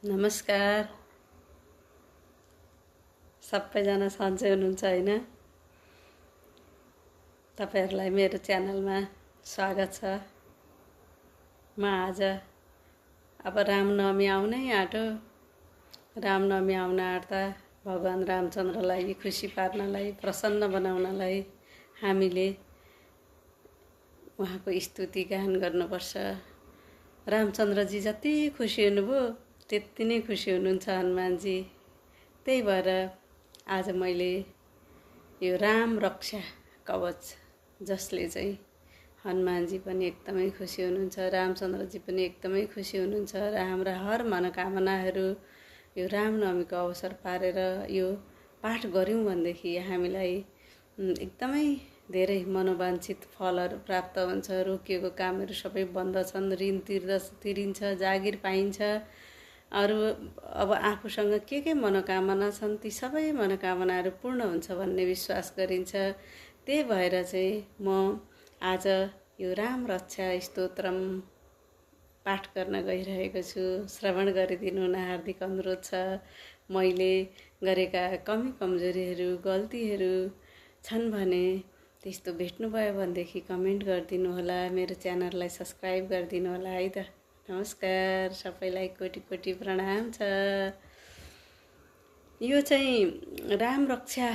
नमस्कार। सबैजना सन्चै हुनुहुन्छ होइन? तपाईँहरूलाई मेरो च्यानलमा स्वागत छ। म आज अब रामनवमी आउनै आँट्यो। रामनवमी आउन आँट्दा भगवान् रामचन्द्रलाई खुसी पार्नलाई, प्रसन्न बनाउनलाई हामीले उहाँको स्तुति गान गर्नुपर्छ। रामचन्द्रजी जति खुसी हुनुभयो त्यति नै खुसी हुनुहुन्छ हनुमानजी। त्यही भएर आज मैले यो राम रक्षा कवच, जसले चाहिँ हनुमानजी पनि एकदमै खुसी हुनुहुन्छ, रामचन्द्रजी पनि एकदमै खुसी हुनुहुन्छ र हाम्रा हर मनोकामनाहरू यो रामनवमीको अवसर पारेर यो पाठ गऱ्यौँ भनेदेखि हामीलाई एकदमै धेरै मनोवाञ्छित फलहरू प्राप्त हुन्छ। रोकिएको कामहरू सबै बन्दछन्, ऋण तिरिन्छ, जागिर पाइन्छ। अरू अब आफूसँग के मनोकामना छन् ती सबै मनोकामनाहरू पूर्ण हुन्छ भन्ने विश्वास गरिन्छ। त्यही भएर चाहिँ म आज यो राम रक्षा स्तोत्रम पाठ गर्न गइरहेको छु। श्रवण गरिदिनु हुन हार्दिक अनुरोध छ। मैले गरेका कमी कमजोरीहरू, गल्तीहरू छन् भने त्यस्तो भेट्नुभयो भनेदेखि कमेन्ट गरिदिनु होला। मेरो च्यानललाई सब्सक्राइब गरिदिनु होला है त। नमस्कार, सबैलाई कोटि कोटि प्रणाम छ। यो चाहिँ राम रक्षा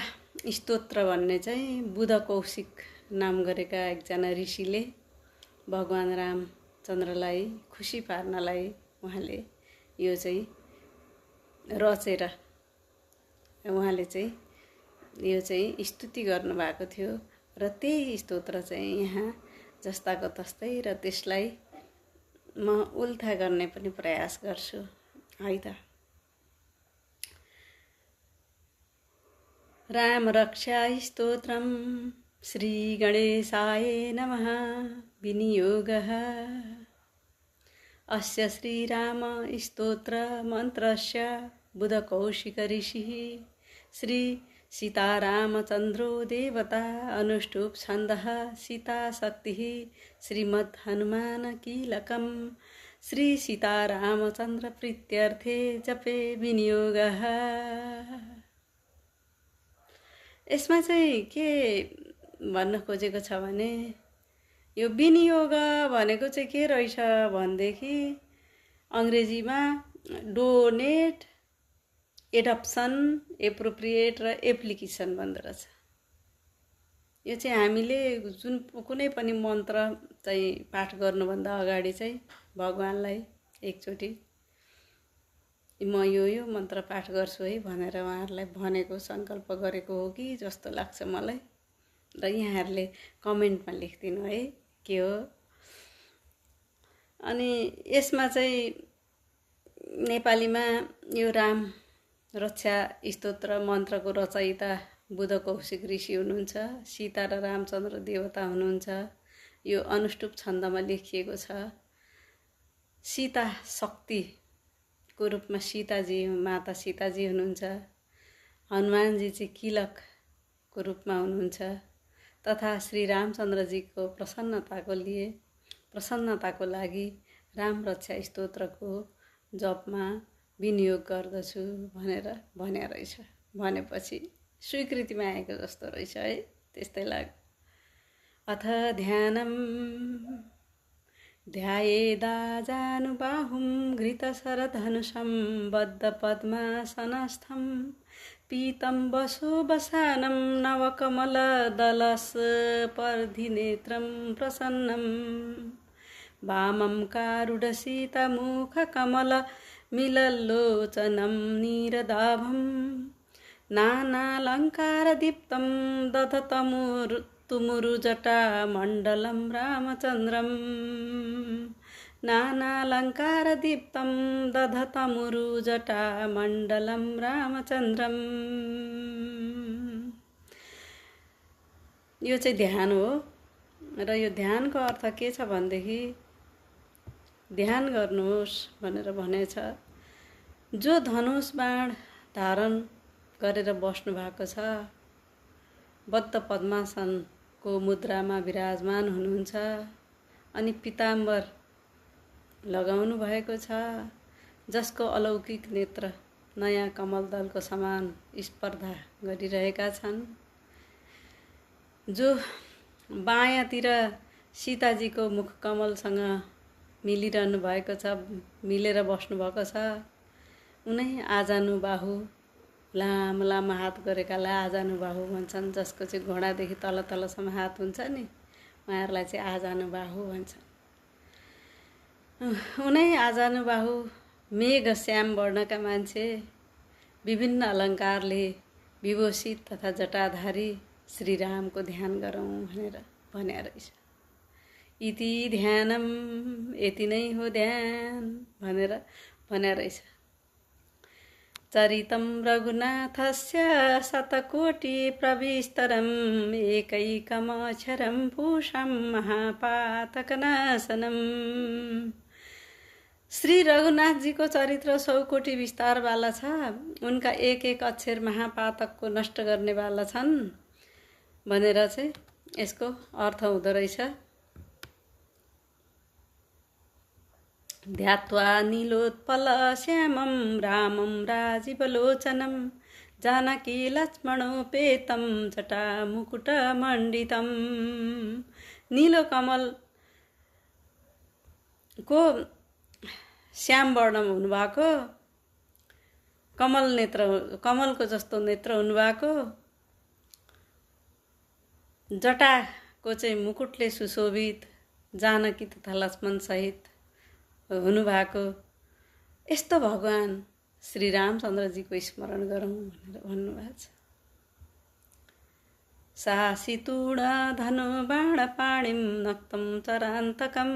स्तोत्र भन्ने चाहिँ बुध कौशिक नाम गरेका एकजना ऋषिले भगवान् रामचन्द्रलाई खुसी पार्नलाई उहाँले यो चाहिँ रचेर उहाँले चाहिँ यो चाहिँ स्तुति गर्नुभएको थियो र त्यही स्तोत्र चाहिँ यहाँ जस्ताको तस्तै र त्यसलाई म उल्था गर्ने पनि प्रयास गर्छु है त। राम रक्षा स्तोत्रम श्री गणेशाय नमः। विनियोगः अस्य श्रीराम स्तोत्र मंत्रस्य बुधकौशिक ऋषिः श्री सीतारामचन्द्रो देवता अनुष्टुप् छन्दः सीता शक्तिः श्रीमद् हनुमान कीलकम् श्री सीतारामचन्द्र प्रीत्यर्थे जपे विनियोगः। यसमा चाहिँ के भन्न खोजेको छ भने यो विनियोग भनेको चाहिँ के रहेछ भनेदेखि अङ्ग्रेजीमा डोनेट, एडप्सन, एप्रोप्रिएट र एप्लिकेसन भन्दो रहेछ। यो चाहिँ हामीले जुन कुनै पनि मन्त्र चाहिँ पाठ गर्नुभन्दा अगाडि चाहिँ भगवान्लाई एकचोटि म यो मन्त्र पाठ गर्छु है भनेर उहाँहरूलाई भनेको, सङ्कल्प गरेको हो कि जस्तो लाग्छ मलाई। र यहाँहरूले कमेन्टमा लेखिदिनु है के हो। अनि यसमा चाहिँ नेपालीमा यो राम रक्षा स्तोत्र मन्त्रको रचयिता बुध कौशिक ऋषि हुनुहुन्छ। सीता र रामचन्द्र देवता हुनुहुन्छ। यो अनुष्टुप छन्दमा लेखिएको छ। सीता शक्तिको रूपमा सीताजी, माता सीताजी हुनुहुन्छ। हनुमानजी चाहिँ कीलकको रूपमा हुनुहुन्छ। तथा श्री रामचन्द्रजीको प्रसन्नताको लागि राम रक्षा स्तोत्रको जपमा विनियोग गर्दछु भनेर भन्या रहेछ। भनेपछि स्वीकृतिमा आएको जस्तो रहेछ है, त्यस्तै लाग्यो। अथ ध्यानम ध्यायेदाजानुबाहुं घृतशरधनुषं बद्धपद्मासनस्थं पीतं वसुवसानं नवकमलदलस्पर्धिनेत्रं प्रसन्नं वामं कारुडसीतमुखकमलमिलल्लोचनं नीरदाभं नानालङ्कारदीप्तं दधतमुरुजटामण्डलं रामचन्द्रं नानालङ्कारदीप्तं दधतमुरुजटामण्डलं रामचन्द्रं। यो चाहिँ ध्यान हो र यो ध्यानको अर्थ के छ भनेदेखि ध्यान गर्नुहोस् भनेर भनेछ। जो धनुष बाण धारण गरेर बस्नु भएको छ, बद्ध पद्मासनको मुद्रामा विराजमान हुनुहुन्छ अनि पीताम्बर लगाउनु भएको छ। जसको अलौकिक नेत्र नयाँ कमल दलको समान स्पर्धा गरिरहेका छन्, जो बायाँतिर सीताजीको मुखकमलसँग मिलिरहनु भएको छ, मिलेर बस्नुभएको छ। उनै आजानुबाहु, लामो लामो हात गरेकालाई आजानुबाहु भन्छन्। जसको चाहिँ घोडादेखि तल तलसम्म हात हुन्छ नि, उहाँहरूलाई चाहिँ आजानुबाहु भन्छन्। उनै आजानुबाहु मेघ श्याम वर्णका मान्छे, विभिन्न अलङ्कारले विभूषित तथा जटाधारी श्रीरामको ध्यान गरौँ भनेर भन्या रहेछ। इति ध्यानम, यति नै हो ध्यान भनेर भन्या रहेछ। चरितं रघुनाथस्य शतकोटि प्रविस्तरम् एकैकमक्षरं पूषं महापातकनाशनम्। श्री रघुनाथजीको चरित्र 100 कोटी विस्तारवाला छ। उनका एक एक अक्षर महापातकको नष्ट गर्नेवाला छन् भनेर चाहिँ यसको अर्थ हुँदो रहेछ। ध्यात्वा नीलोत्पल श्यामं रामं राजीवलोचनं जानकी लक्ष्मणोपेतं जटामुकुटमण्डितं। नीलो कमलको श्याम वर्णम हुनुभएको, कमलको जस्तो नेत्र हुनुभएको, जटाको चाहिँ मुकुटले सुशोभित, जानकी तथा लक्ष्मण सहित हुनुभएको यस्तो भगवान श्री रामचन्द्रजीको स्मरण गरौँ भनेर भन्नुभएको छ। सासितूण धनु बाण पाणिं नक्तं चरान्तकं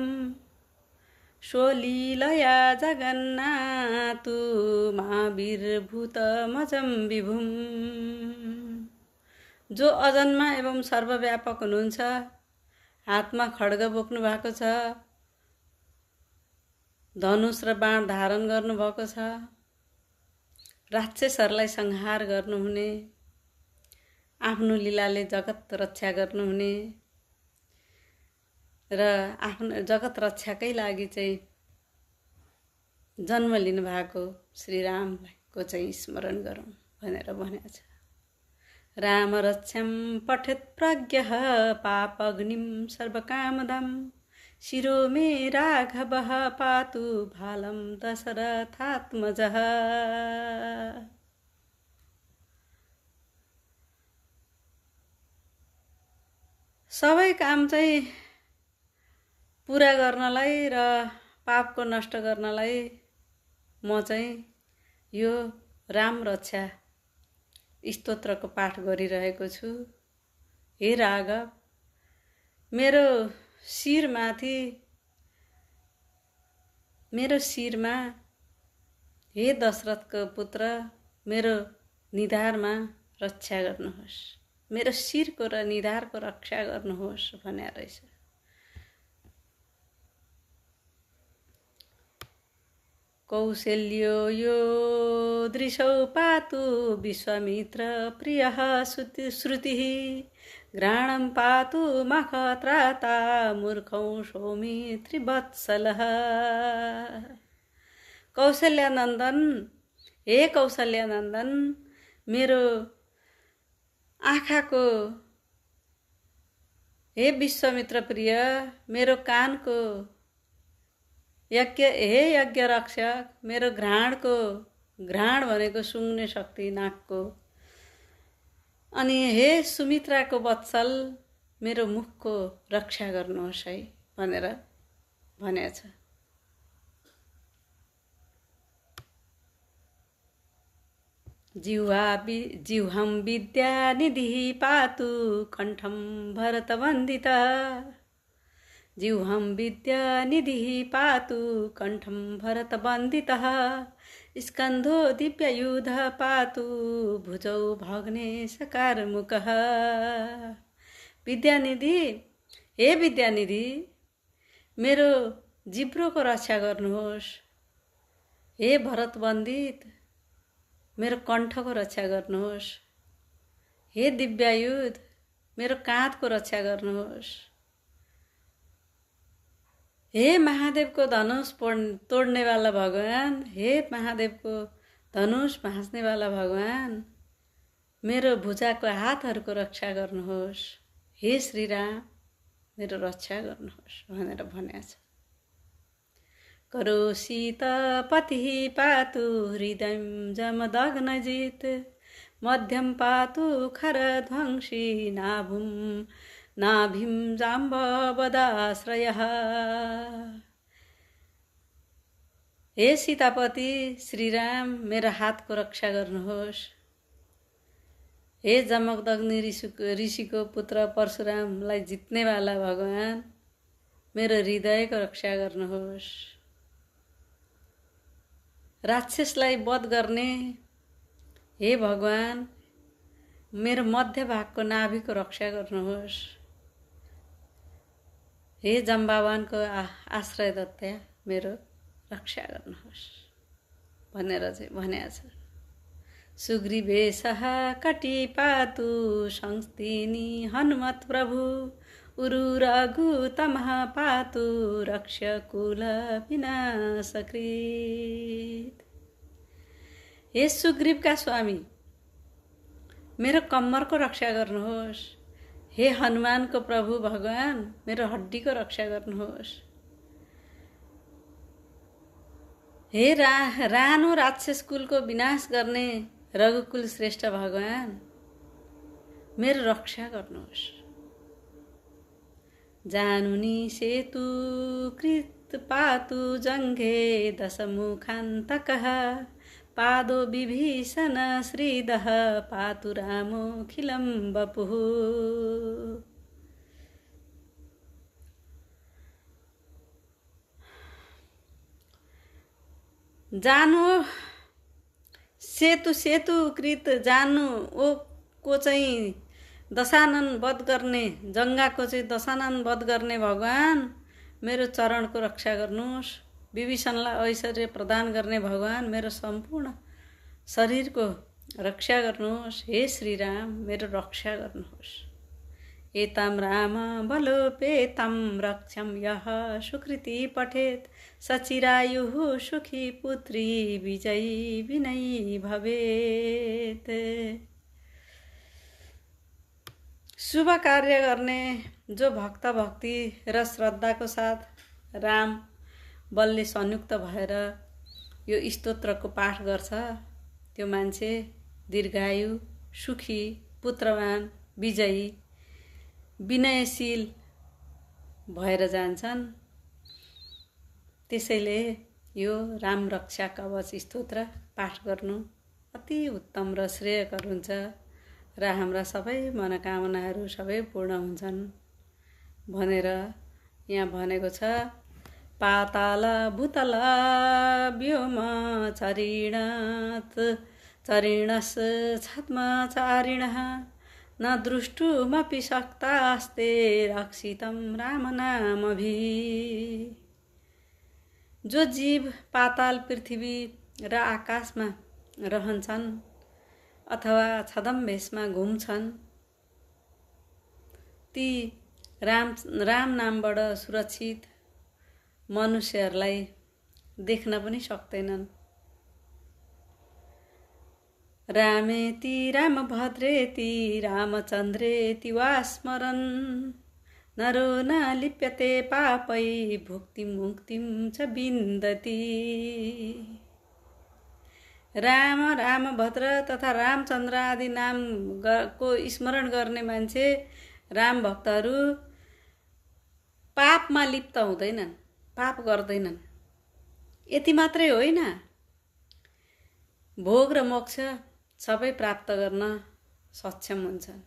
शोलीलया जगन्नाथु महावीरभूतमजं विभुम। जो अजन्मा एवं सर्वव्यापक हुनुहुन्छ, हातमा खड्ग बोक्नु भएको छ, धनुष र बाण धारण गर्नुभएको छ, राक्षसहरूलाई संहार गर्नुहुने, आफ्नो लीलाले जगत रक्षा गर्नुहुने र आफ्नो जगत रक्षाकै लागि चाहिँ जन्म लिनुभएको श्रीरामको चाहिँ स्मरण गरौँ भनेर भनेको छ। राम रक्षं पठेत् प्रज्ञः पापग्निं सर्वकामदम् शिरो मे राघवः पातु भालं दशरथात्मजः। सबै काम चाहिँ पुरा गर्नलाई र पापको नष्ट गर्नलाई म चाहिँ यो राम रक्षा स्तोत्रको पाठ गरिरहेको छु। हे राघव, मेरो शिरमा हे दशरथको पुत्र, मेरो निधारमा रक्षा गर्नुहोस्, मेरो शिरको र निधारको रक्षा गर्नुहोस् भन्या रहेछ। कौशल्यो यो दृशौ पातु विश्वामित्र प्रियः श्रुतिः घ्राणं पातु मखत्राता मूर्खौ सौमित्रिवत्सलः। कौशल्यानन्दन, हे कौशल्यानन्दन, मेरो आँखाको, हे विश्वामित्र प्रिय, मेरो कानको, हे यज्ञ रक्षक, मेरो घ्राण भनेको सुँग्ने शक्ति नाकको, अनि हे सुमित्राको वत्सल, मेरो मुखको रक्षा गर्नुहोस् है भनेर भनेको छ। जिह्वं विद्यानिधिः पातु कण्ठं भरतवन्दितः। जिह्वं विद्यानिधिः पातु कण्ठं भरतवन्दितः। स्कन्धो दिव्ययुधः पातु भुजौ भग्नेशकारमुकः। विद्यानिधि, हे विद्यानिधि, मेरो जिब्रोको रक्षा गर्नुहोस्। हे भरतवन्दित, मेरो कण्ठको रक्षा गर्नुहोस्। हे दिव्यायुध, मेरो काँधको रक्षा गर्नुहोस्। हे महादेवको धनुष तोड्नेवाला भगवान, हे महादेवको धनुष भाँच्नेवाला भगवान, मेरो भुजाको हातहरूको रक्षा गर्नुहोस्। हे श्रीराम, मेरो रक्षा गर्नुहोस् भनेर भनेको छ। करोषित पतिः पातु हृदयं जमदग्नजित्, मध्यम पातु खरध्वंसी नाभिं जाम्बवदाश्रयः। हे सीतापति श्रीराम, मेरो हातको रक्षा गर्नुहोस्। हे जमदग्नि ऋषिको पुत्र परशुरामलाई जित्नेवाला भगवान, मेरो हृदयको रक्षा गर्नुहोस्। राक्षसलाई वध गर्ने हे भगवान, मेरो मध्य भागको नाभिको रक्षा गर्नुहोस्। हे जम्बावानको आश्रयदत्ता, मेरो रक्षा गर्नुहोस् भनेर चाहिँ भनेको छ। सुग्रीवेशः कटिपातु संस्थिनी हनुमत् प्रभु, उरु रघुतमः पातु रक्षकुल विनाशकृत्। हे सुग्रीवका स्वामी, मेरो कम्मरको रक्षा गर्नुहोस्। हे हनुमानको प्रभु भगवान, मेरो हड्डीको रक्षा गर्नुहोस्। हे रानो राक्षस कुलको विनाश गर्ने रघुकुल श्रेष्ठ भगवान, मेरो रक्षा गर्नुहोस्। जानुनी सेतु कृत पातु जङ्घे दशमुखान्तकः, पादो विभीषण श्रीदः पातु रामोऽखिलं वपुः। जानु सेतु कृत जानु ओ को चाहिँ दशानन वध गर्ने, जङ्गाको चाहिँ दशानन वध गर्ने भगवान, मेरो चरणको रक्षा गर्नुहोस्। विभीषणलाई ऐश्वर्य प्रदान गर्ने भगवान, मेरो सम्पूर्ण शरीरको रक्षा गर्नुहोस्। हे श्रीराम, मेरो रक्षा गर्नुहोस्। एतं राम बलोपेतं रक्षं यः सुकृति पठेत्, सचिरायुः सुखी पुत्री विजयी विनयी भवेत्। शुभ कार्य गर्ने जो भक्त भक्ति र श्रद्धाको साथ राम बलले संयुक्त भएर यो स्तोत्रको पाठ गर्छ, त्यो मान्छे दीर्घायु, सुखी, पुत्रवान, विजयी, विनयशील भएर जान्छन्। त्यसैले यो राम रक्षा कवच स्तोत्र पाठ गर्नु अति उत्तम र श्रेयकर हुन्छ र हाम्रा सबै मनोकामनाहरू सबै पूर्ण हुन्छन् भनेर यहाँ भनेको छ। पाताल भूतल व्योम चरिणस् छद्मचारिणः, न दृष्टुमपि शक्तास्ते रक्षितं रामनामभिः। जो जीव पाताल, पृथ्वी र आकाशमा रहन्छन् अथवा छद्मवेशमा घुम्छन्, ती राम नामबाट सुरक्षित मनुष्यहरूलाई देख्न पनि सक्दैनन्। रामेति रामभद्रेति रामचन्द्रेति वा स्मरन्, नरो न लिप्यते पापै भुक्तिं मुक्तिं च विन्दति। राम, रामभद्र तथा रामचन्द्र आदि नामको स्मरण गर्ने मान्छे, राम भक्तहरू पापमा लिप्त हुँदैनन्, पाप गर्दैनन्। यति मात्रै होइन, भोग र मोक्ष सबै प्राप्त गर्न सक्षम हुन्छन्।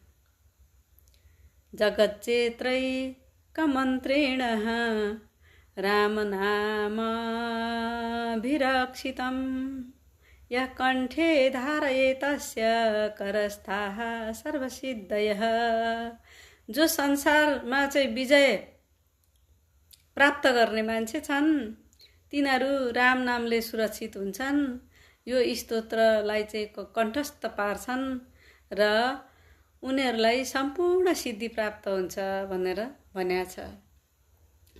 जगच्चेत्रैकमन्त्रेण रामनामाभिरक्षितं, यः कण्ठे धारयेतस्य करस्थाः सर्वसिद्धयः। जो संसारमा चाहिँ विजय प्राप्त गर्ने मान्छे छन्, तिनीहरू राम नामले सुरक्षित हुन्छन्। यो स्तोत्रलाई चाहिँ कण्ठस्थ पार्छन् र उनीहरूलाई सम्पूर्ण सिद्धि प्राप्त हुन्छ भनेर भनेको छ।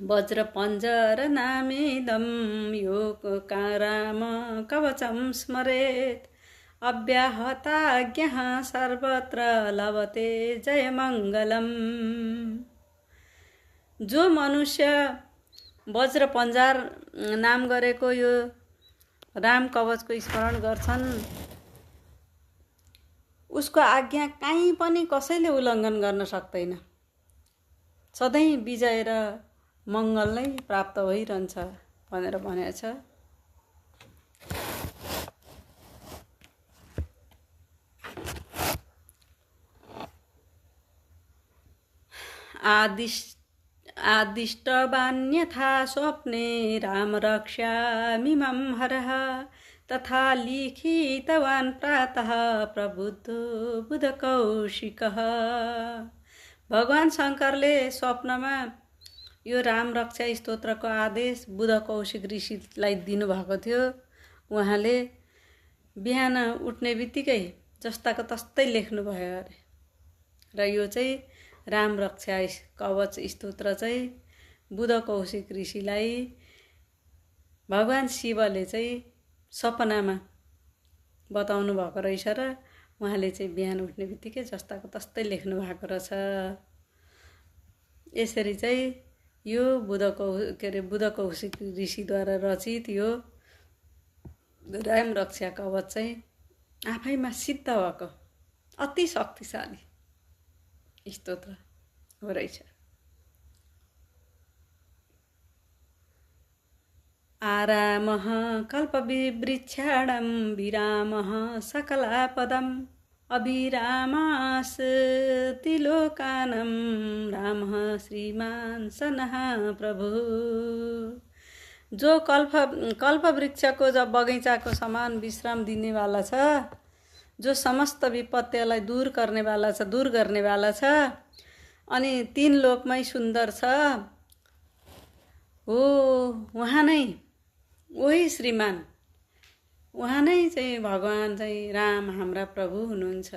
वज्र पञ्जर नामेदं यो राम कवचं स्मरेत् अव्याहताज्ञः सर्वत्र लभते जयमङ्गलम्। जो मनुष्य वज्र पञ्जार नाम गरेको यो राम कवचको स्मरण गर्छन् उसको आज्ञा काहीँ पनि कसैले उल्लङ्घन गर्न सक्दैन। सधैँ विजय र मङ्गल नै प्राप्त भइरहन्छ भनेर भनेको छ। आदिष्टवान्यथा स्वप्ने राम रक्ष्यामिमं हरः तथा लिखितवान् प्रातः प्रबुद्धो बुधकौशिकः। भगवान् शङ्करले स्वप्नमा यो राम रक्षा स्तोत्रको आदेश बुधकौशिक ऋषिलाई दिनुभएको थियो। उहाँले बिहान उठ्ने बित्तिकै जस्ताको तस्तै लेख्नुभयो अरे। र यो चाहिँ राम रक्षा कवच स्तोत्र चाहिँ बुधकौशिक ऋषिलाई भगवान् शिवले चाहिँ सपनामा बताउनु भएको रहेछ र उहाँले चाहिँ बिहान उठ्ने बित्तिकै जस्ताको तस्तै लेख्नु भएको रहेछ। यसरी चाहिँ यो बुधकौशिक ऋषिद्वारा रचित यो राम रक्षा कवच चाहिँ आफैमा सिद्ध भएको अति शक्तिशाली स्तोत्र हो रहेछ। आरामः कल्पवृक्षाणां विरामः सकलापदम् अभिरामास्तिलोकानां रामः श्रीमान सनः प्रभु। जो कल्प वृक्षको जब बगैँचाको समान विश्राम दिनेवाला छ, जो समस्त विपत्तिलाई दूर गर्नेवाला छ अनि तीन लोकमै सुन्दर छ, हो उहाँ नै वही श्रीमान, उहाँ नै चाहिँ भगवान् चाहिँ राम हाम्रा प्रभु हुनुहुन्छ।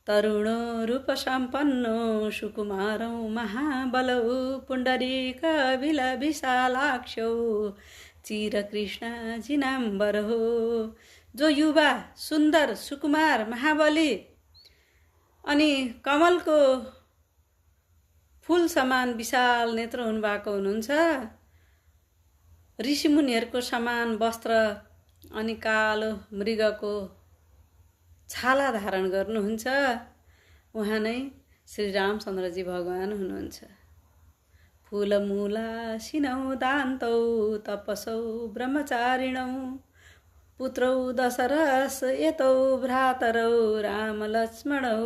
तरुणो रूप सम्पन्नो सुकुमारौ महाबलौ पुण्डरीक विशालाक्षौ चिरकृष्ण जिनाम्बरौ। जो युवा सुन्दर सुकुमार महाबली अनि कमलको फूल समान विशाल नेत्र हुनुभएको हुनुहुन्छ। ऋषिमुनिहरूको समान वस्त्र अनि कालो मृगको छाला धारण गर्नुहुन्छ। उहाँ नै श्री रामचन्द्रजी भगवान् हुनुहुन्छ। फूलमूला सिनौ दान्तौ तपसौ ब्रह्मचारिणौ पुत्रौ दशरथ यतौ भ्रातरौ राम लक्ष्मणौ।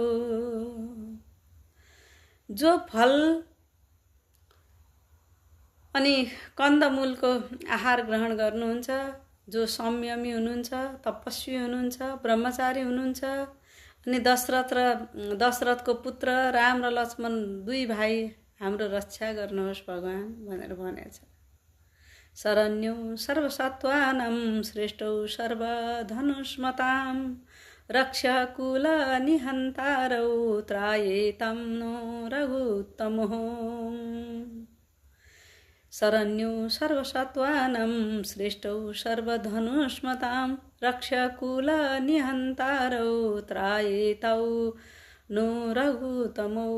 जो फल अनि कन्दमूलको आहार ग्रहण गर्नुहुन्छ, जो संयमी हुनुहुन्छ, तपस्वी हुनुहुन्छ, ब्रह्मचारी हुनुहुन्छ अनि दशरथको पुत्र राम र लक्ष्मण दुई भाइ हाम्रो रक्षा गर्नुहोस् भगवान् भनेर भनेको छ। शरण्यौ सर्वसत्त्वानां श्रेष्ठौ सर्वधनुष्मतां रक्षकुल निहन्तारौ त्रायेतं नो रघुत्तमः। शरण्यौ सर्वसत्त्वानां श्रेष्ठौ सर्वधनुष्मतां रक्षकुल निहन्तारौ त्रायेतौ नो रघुत्तमौ।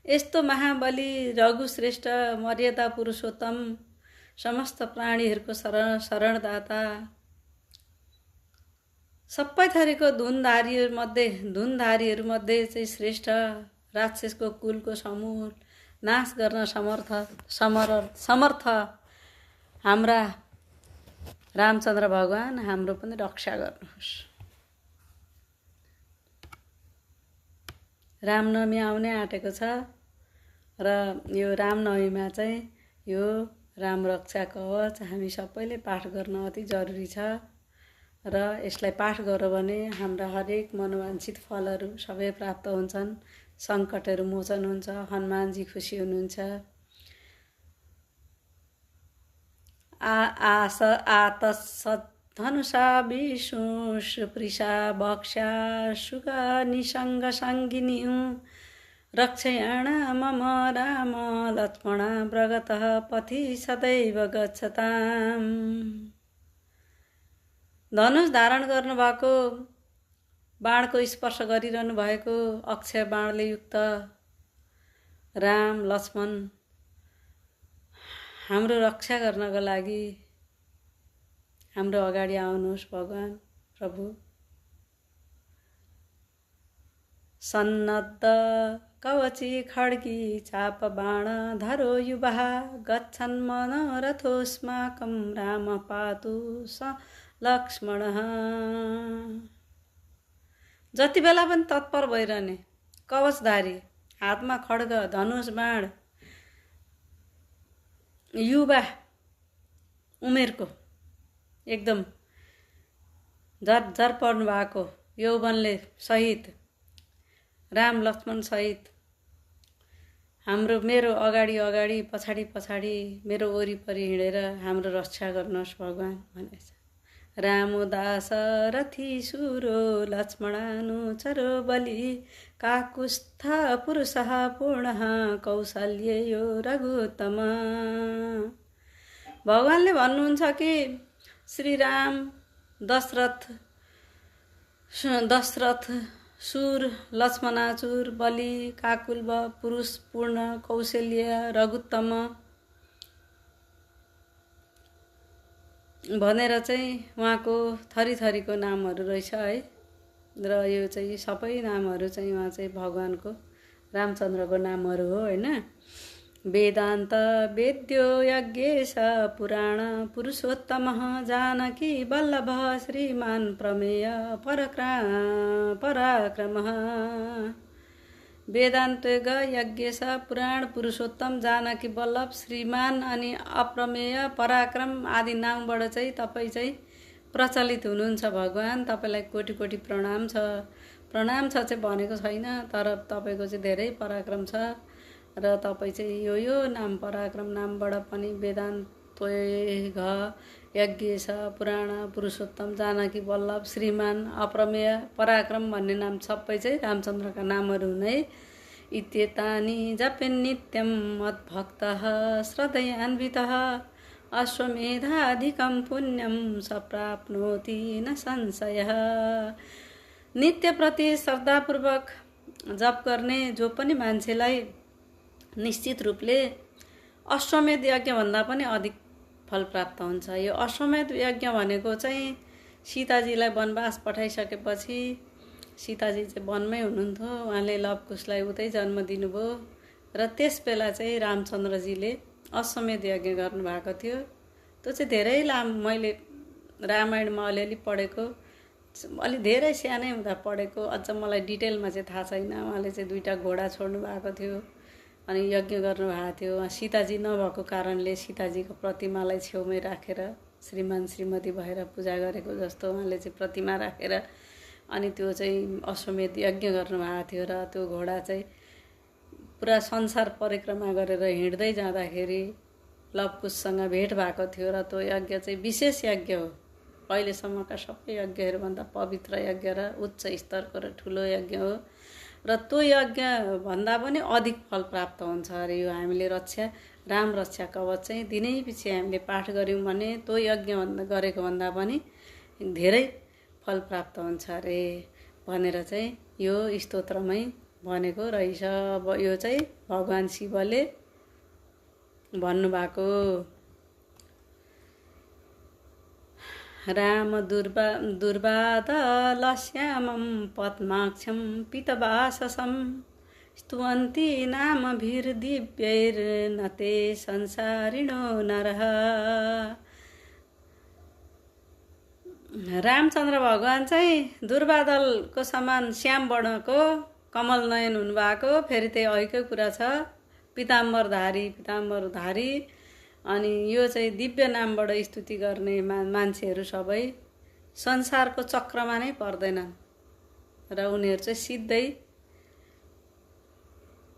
यस्तो महाबली रघुश्रेष्ठ मर्यादा पुरुषोत्तम समस्त प्राणीहरूको शरणदाता सबै थरीको धुनधारीहरूमध्ये चाहिँ श्रेष्ठ राक्षसको कुलको समूह नाश गर्न समर्थ हाम्रा रामचन्द्र भगवान् हाम्रो पनि रक्षा गर्नुहोस्। रामनवमी आउनै आँटेको छ र यो रामनवमीमा चाहिँ यो राम रक्षा कवच हामी सबैले पाठ गर्न अति जरुरी छ र यसलाई पाठ गर्यो भने हाम्रा हरेक मनोवाञ्छित फलहरू सबै प्राप्त हुन्छन्। सङ्कटहरू मोचन हुन्छ, हनुमानजी खुसी हुनुहुन्छ। धनुषा विष्णु सुप्रिसा बक्षा सुगा निसङ्ग सङ्गिनी रक्षयाण मम राम लक्ष्मण प्रगतः पथि सदैव गच्छताम्। धनुष धारण गर्नुभएको, बाणको स्पर्श गरिरहनु भएको अक्षय बाणले युक्त राम लक्ष्मण हाम्रो रक्षा गर्नको लागि हाम्रो अगाडि आउनुहोस् भगवान प्रभु। सन्नद्ध कवची खड्गी चाप बाण धरो युवा गच्छन् मनरथोस्माकं राम पातु स लक्ष्मणः। जति बेला पनि तत्पर भइरहने, कवचधारी, हातमा खड्ग, धनुष बाण, युवा उमेरको, एकदम झरझर पर्नु भएको यौवनले सहित राम लक्ष्मण सहित मेरो अगाडि अगाडि पछाडि पछाडि मेरो वरिपरि हिँडेर हाम्रो रक्षा गर्नुहोस् भगवान भनेछ। रामो दाशरथी सुरो लक्ष्मणानुचरो बलि काकुस्थ पुरुषः पूर्णः कौशल्ययो रघुत्तम। भगवानले भन्नुहुन्छ कि श्रीराम दशरथ सुर लक्ष्मणाचुर बलि काकुल्भ पुरुष पूर्ण कौशल्य रघुत्तम भनेर चाहिँ उहाँको थरीथरीको नामहरू रहेछ है। र यो चाहिँ सबै नामहरू चाहिँ उहाँ चाहिँ भगवानको रामचन्द्रको नामहरू हो हैन। वेदान्त वेद्यो यज्ञेश पुराण पुरुषोत्तमः जानकी वल्लभ श्रीमान प्रमेय पराक्रमः। वेदान्त यज्ञेश पुराण पुरुषोत्तम जानकी वल्लभ श्रीमान अनि अप्रमेय पराक्रम आदि नामबाट चाहिँ तपाईँ चाहिँ प्रचलित हुनुहुन्छ भगवान। तपाईँलाई कोटि कोटि प्रणाम छ। प्रणाम छ चाहिँ भनेको छैन, तर तपाईँको चाहिँ धेरै पराक्रम छ र तपाईँ चाहिँ यो नाम पराक्रम नामबाट पनि वेदान्त यज्ञेश पुराण पुरुषोत्तम जानकी वल्लभ श्रीमान अप्रमेय पराक्रम भन्ने नाम सबै चाहिँ रामचन्द्रका नामहरू हुन् है। इत्येतानि जपेन् नित्यं मद्भक्तः श्रद्धयान्वितः अश्वमेधाधिकं पुण्यं स प्राप्नोति न संशयः। नित्य प्रति श्रद्धापूर्वक जप गर्ने जो पनि मान्छेलाई निश्चित रूपले अश्वमेध यज्ञ भन्दा पनि अधिक फल प्राप्त हुन्छ। यो अश्वमेध यज्ञ भनेको चाहिँ सीताजीलाई वनवास पठाइसकेपछि सीताजी चाहिँ वनमै हुनुहुन्थ्यो, उहाँले लवकुशलाई उतै जन्म दिनुभयो र त्यस बेला चाहिँ रामचन्द्रजीले अश्वमेध यज्ञ गर्नुभएको थियो। त्यो चाहिँ धेरै मैले रामायणमा अलिअलि पढेको, अलि धेरै सानै हुँदा पढेको, अझ मलाई डिटेलमा चाहिँ थाहा छैन। उहाँले चाहिँ 2टा घोडा छोड्नु भएको थियो अनि यज्ञ गर्नुभएको थियो। सीताजी नभएको कारणले सीताजीको प्रतिमालाई छेउमै राखेर श्रीमान श्रीमती भएर पूजा गरेको जस्तो उहाँले चाहिँ प्रतिमा राखेर अनि त्यो चाहिँ अश्वमेध यज्ञ गर्नुभएको थियो। र त्यो घोडा चाहिँ पुरा संसार परिक्रमा गरेर हिँड्दै जाँदाखेरि लवकुशसँग भेट भएको थियो र त्यो यज्ञ चाहिँ विशेष यज्ञ हो। अहिलेसम्मका सबै यज्ञहरूभन्दा पवित्र यज्ञ र उच्च स्तरको र ठुलो यज्ञ हो र त्यो यज्ञ भन्दा पनि अधिक फल प्राप्त हुन्छ अरे। यो हामीले राम रक्षा कवच चाहिँ दिनै पछि हामीले पाठ गऱ्यौँ भने त्यो यज्ञ गरेको भन्दा पनि धेरै फल प्राप्त हुन्छ अरे भनेर चाहिँ यो स्तोत्रमै भनेको रहेछ। अब यो चाहिँ भगवान शिवले भन्नुभएको। राम दुर्वादलश्यामं पद्माक्षं पीतवाससं स्तुवन्ति नामभिर्दिव्यैर्नते संसारिणो नरः। रामचन्द्र भगवान चाहिँ दुर्वादलको समान श्याम वर्णको कमल नयन हुनुभएको, फेरि त्यही अहिकै कुरा छ, पिताम्बरधारी अनि यो चाहिँ दिव्य नामबाट स्तुति गर्ने मान्छेहरू सबै संसारको चक्रमा नै पर्दैनन् र उनीहरू चाहिँ सिधै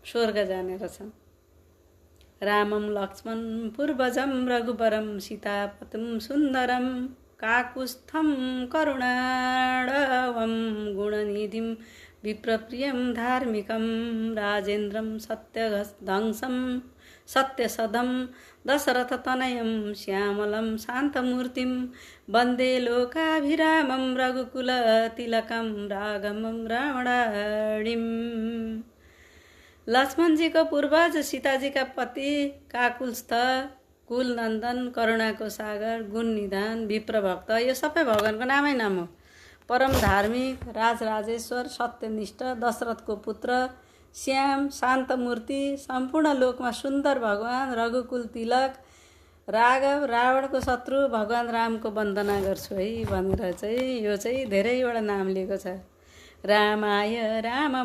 स्वर्ग जाने रहेछन्। रामं लक्ष्मण पूर्वजं रघुवरं सीतापतिं सुन्दरं काकुस्थं करुणाढवं गुणनिधिं विप्रप्रियं धार्मिकं राजेन्द्रं सत्यधंसं सत्यसदं दशरथतनयं श्यामलं शान्तमूर्तिं वन्दे लोकाभिरामं रघुकुलतिलकं राघवं रावणाणिम्। लक्ष्मणजीको पूर्वज सीताजीका पति काकुलस्थ कुलनन्दन करुणाको सागर गुण निधान विप्रभक्त यो सबै भगवानको नामै नाम हो। परम धार्मिक राजराजेश्वर सत्यनिष्ठ दशरथको पुत्र श्याम शान्तमूर्ति सम्पूर्ण लोकमा सुन्दर भगवान रघुकुल तिलक राघव रावणको शत्रु भगवान रामको वन्दना गर्छु है भनेर चाहिँ यो चाहिँ धेरैवटा नाम लिएको छ। रामाय राम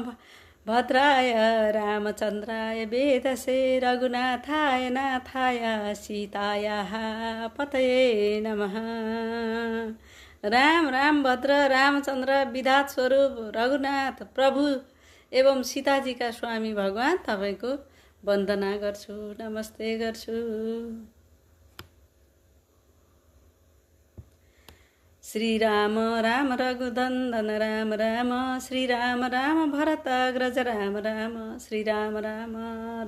भद्राय रामचन्द्राय वेदसे रघुनाथाय नाथाय सीतायाः पतये नमः। राम राम भद्र रामचन्द्र विधात स्वरूप रघुनाथ प्रभु एवं सीताजीका स्वामी भगवान तपाईँको वन्दना गर्छु, नमस्ते गर्छु। श्रीराम राम रघुनन्दन राम राम श्रीराम राम भरतग्रज राम राम श्रीराम राम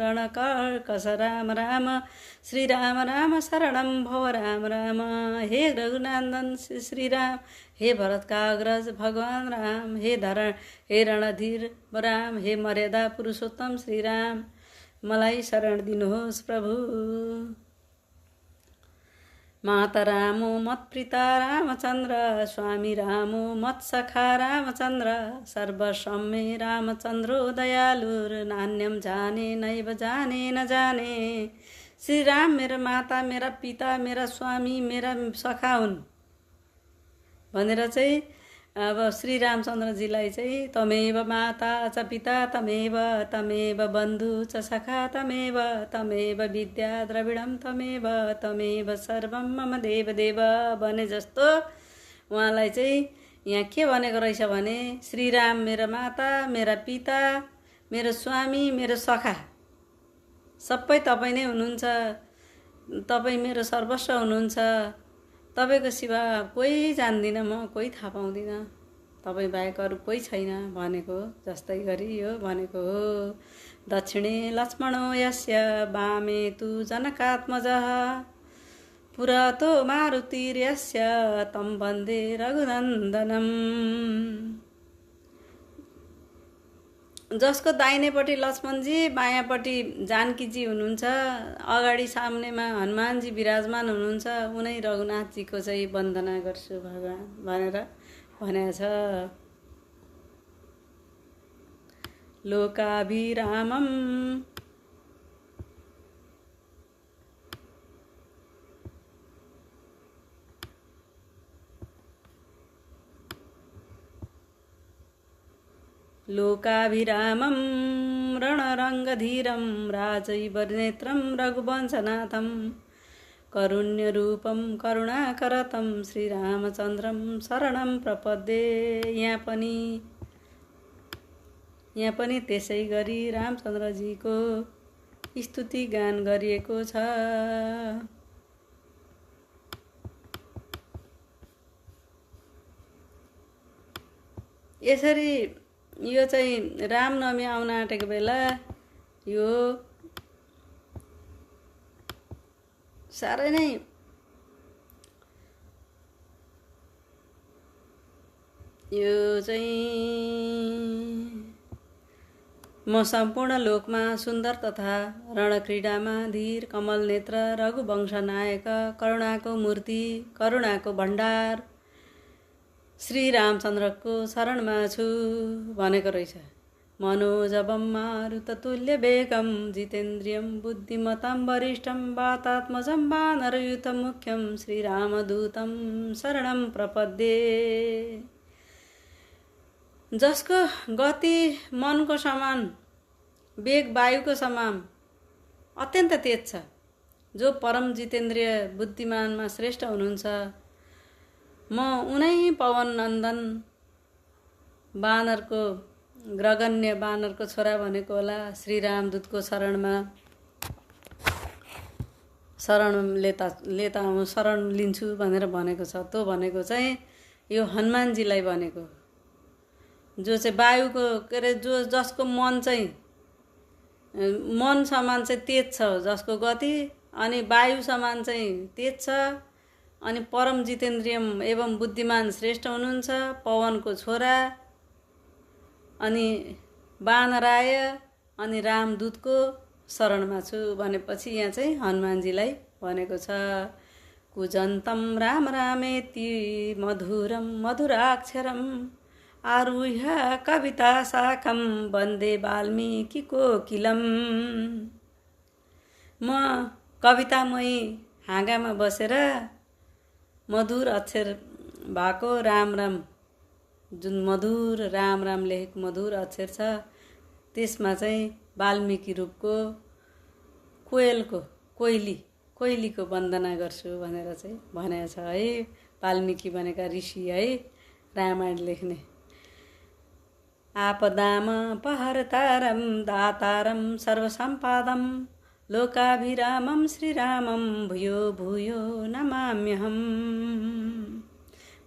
रणकर्कश राम राम श्रीराम राम शरणं भव राम राम। हे रघुनन्दन श्रीराम, हे भरतका अग्रज भगवान राम, हे रणधीर राम, हे मर्यादा पुरुषोत्तम श्रीराम, मलाई शरण दिनुहोस् प्रभु। माता रामो मत्पिता रामचन्द्र स्वामी रामो मत्सखा रामचन्द्र सर्वसम्मे रामचन्द्रो दयालुर नान्यम जाने नैव जाने न जाने। श्री राम मेरा माता मेरा पिता मेरा स्वामी मेरा सखा हुन् भनेर चाहिँ अब श्री रामचन्द्रजीलाई चाहिँ तमेव माता च पिता तमेव बन्धु च सखा तमेव विद्या द्रविडं तमेव सर्वं मम देव भने जस्तो उहाँलाई चाहिँ यहाँ के भनेको रहेछ भने श्रीराम मेरा माता मेरा पिता मेरो स्वामी मेरो सखा सबै तपाईँ नै हुनुहुन्छ, तपाईँ मेरो सर्वस्व हुनुहुन्छ, तपाईँको सिवा कोही जान्दिनँ म, कोही थाहा पाउँदिनँ, तपाईँ बाहेक अरू कोही छैन भनेको जस्तै गरी यो भनेको हो। दक्षिणे लक्ष्मणो यस्य वामे तु जनकात्मजः पुरतो मारुतिर्यस्य तं वन्दे रघुनन्दनम्। जसको दाहिनेपट्टि लक्ष्मणजी बायाँपट्टि जानकीजी हुनुहुन्छ, अगाडि सामनेमा हनुमानजी विराजमान हुनुहुन्छ, उनै रघुनाथजीको चाहिँ वन्दना गर्छु भगवान भनेर भनेको छ। लोकाभिरामम् लोकाभिरामं रणरङ्गधीरं राजैवर्नेत्रं रघुवंशनाथं करुण्यरूपं करुणाकरतं श्रीरामचन्द्रं शरणं प्रपद्ये। यहाँ पनि त्यसै गरी रामचन्द्रजीको स्तुति गान गरिएको छ। यसरी यो चाहिँ रामनवमी आउन आँटेको बेला यो साह्रै नै यो चाहिँ म सम्पूर्ण लोकमा सुन्दर तथा रणक्रीडामा धीर कमल नेत्र रघुवंश नायक करुणाको मूर्ति करुणाको भण्डार श्री रामचन्द्रको शरणमा छु भनेको रहेछ। मनोजवं मारुततुल्य वेगं जितेन्द्रियं बुद्धिमतां वरिष्ठं वातात्मजं वानरयूथं मुख्यं श्रीरामदूतं शरणं प्रपद्ये। जसको गति मनको समान वेग वायुको समान अत्यन्त तेज छ, जो परम जितेन्द्रिय बुद्धिमानमा श्रेष्ठ हुनुहुन्छ, म उनै पवन नन्दन बानरको ग्रगण्य बानरको छोरा भनेको होला श्री रामदूतको शरण लिन्छु भनेर भनेको छ। त्यो भनेको चाहिँ यो हनुमानजीलाई भनेको। जो चाहिँ वायुको के अरे जसको मन चाहिँ मन समान चाहिँ तेज छ जसको गति, अनि वायु समान चाहिँ तेज छ, अनि परम जितेन्द्रियम एवं बुद्धिमान श्रेष्ठ हुनुहुन्छ, पवनको छोरा, अनि वानराय अनि रामदूतको शरणमा छु भनेपछि यहाँ चाहिँ हनुमानजीलाई भनेको छ। कुजन्तं राम रामेति मधुरम मधुराक्षरम आरुह्य कविता शाखं वन्दे वाल्मीकि कोकिलम। म कवितामयी हाँगामा बसेर मधुर अक्षर भएको राम राम, जुन मधुर राम राम लेखेको मधुर अक्षर छ त्यसमा चाहिँ वाल्मीकि रूपको कोइलीको वन्दना गर्छु भनेर चाहिँ भनेको छ है। वाल्मीकि भनेका ऋषि है, रामायण लेख्ने। आपदाम पहरतारम दातारम सर्वसम्पादम लोकाभिरामं श्रीरामं भूयो भूयो नमाम्यहम्।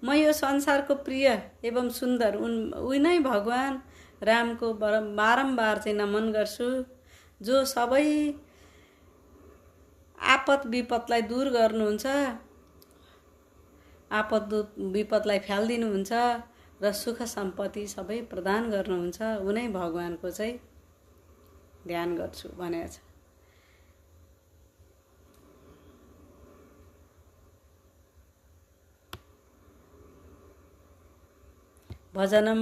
म यो संसारको प्रिय एवं सुन्दर उही नै भगवान रामको बारम्बार चाहिँ नमन गर्छु, जो सबै आपद विपदलाई दूर गर्नुहुन्छ, आपद विपदलाई फ्यालिदिनुहुन्छ र सुख सम्पत्ति सबै प्रदान गर्नुहुन्छ, उनै भगवानको चाहिँ ध्यान गर्छु भनेको छ। भजनम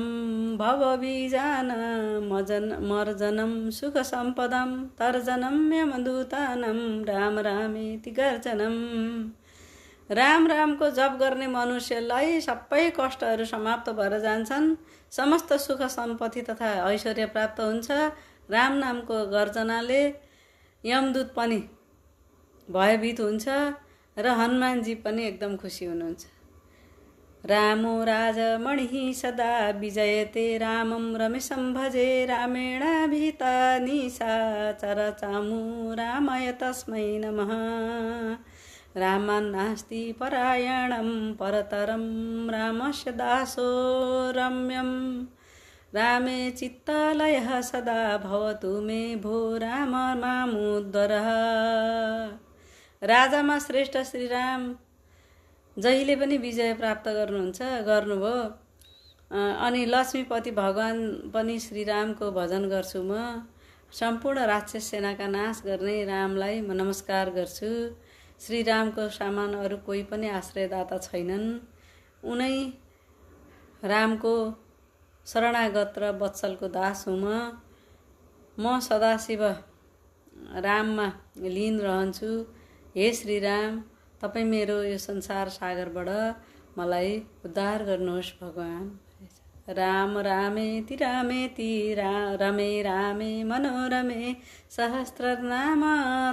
भवबीजान मर्जनम सुख सम्पदम तर्जनम यमदूतानम राम रामेति गर्जनम। राम रामको जप गर्ने मनुष्यलाई सबै कष्टहरू समाप्त भएर जान्छन्, समस्त सुख सम्पत्ति तथा ऐश्वर्य प्राप्त हुन्छ। राम नामको गर्जनाले यमदूत पनि भयभीत हुन्छ र हनुमानजी पनि एकदम खुसी हुनुहुन्छ। रामो राजमणिः सदा विजयते रामं रमेशं भजे रामेणाभिता निशाचर चामु रामाय तस्मै नमः। रामान्नास्ति परायणं परतरं रामस्य दासो रम्यं रामे चित्तलयः सदा भवतु मे भो राम मामुद्धरः। राजामा श्रेष्ठ श्रीराम जहिले पनि विजय प्राप्त गर्नुभयो। अनि लक्ष्मीपति भगवान पनि श्रीरामको भजन गर्छु। म सम्पूर्ण राक्षस सेनाका नाश गर्ने रामलाई म नमस्कार गर्छु। श्रीरामको समान अरू कोही पनि आश्रयदाता छैनन्। उनै रामको शरणागत र वत्सलको दास हुँ। म सदाशिव राममा लीन रहन्छु। हे श्रीराम, तपाईँ मेरो यो संसार सागरबाट मलाई उद्धार गर्नुहोस् भगवान। राम रामेति रामेति रमे रामे मनोरमे सहस्रनाम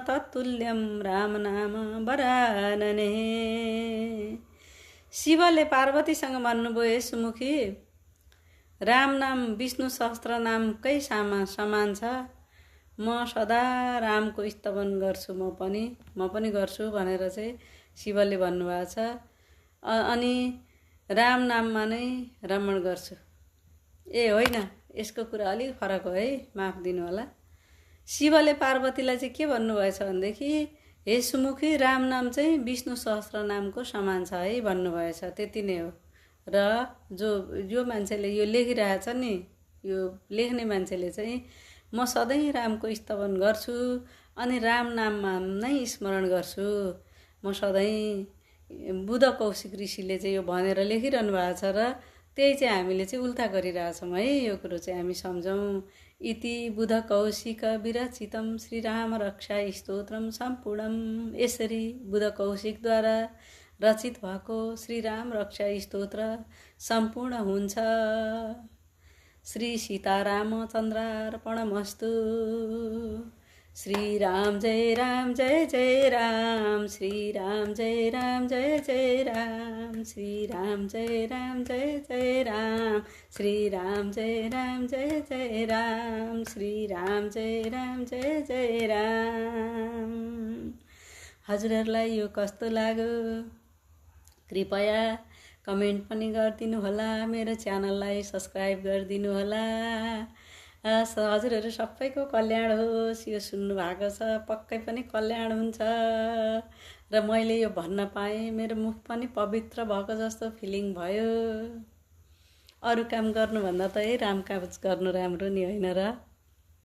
तत्तुल्यं राम नाम वरानने। शिवले पार्वतीसँग भन्नुभयो, हे सुमुखी, राम नाम विष्णु सहस्रनामकै समान छ। म सदा रामको स्तवन गर्छु, म पनि गर्छु भनेर चाहिँ शिवले भन्नुभएको छ। अनि राम नाममा नै रमण गर्छु। ए होइन, यसको कुरा अलिक फरक हो है, माफ दिनु होला। शिवले पार्वतीलाई चाहिँ के भन्नुभएछ भनेदेखि, हे सुमुखी, राम नाम चाहिँ विष्णु सहस्र नामको समान छ है भन्नुभएछ। त्यति नै हो। र जो मान्छेले यो लेखिरहेछ नि, यो लेख्ने मान्छेले चाहिँ म सधैँ रामको स्तवन गर्छु अनि राम नाममा नै स्मरण गर्छु। म सधैँ बुध कौशिक ऋषिले चाहिँ यो भनेर लेखिरहनु भएको छ र त्यही चाहिँ हामीले चाहिँ उल्था गरिरहेछौँ है। यो कुरो चाहिँ हामी सम्झौँ। इति बुध कौशिक विरचितम श्रीराम रक्षा स्तोत्रम सम्पूर्णम। यसरी बुध कौशिकद्वारा रचित भएको श्रीराम रक्षा स्तोत्र सम्पूर्ण हुन्छ। श्री सीतारामचन्द्रार्पणमस्तु। श्री राम जय राम जय जय राम। श्री राम जय राम जय जय राम। श्री राम जय राम जय जय राम। श्री राम जय राम जय जय राम। श्री राम जय राम जय जय राम। हजुरहरूलाई यो कस्तो लाग्यो? कृपया कमेन्ट पनि गरिदिनु होला, मेरो च्यानललाई सब्सक्राइब गरिदिनु होला। हजुरहरू सबैको कल्याण होस्। यो सुन्नु भएको छ पक्कै पनि कल्याण हुन्छ र मैले यो भन्न पाएँ, मेरो मुख पनि पवित्र भएको जस्तो फिलिङ भयो। अरू काम गर्नुभन्दा त राम काज गर्नु राम्रो नि होइन र?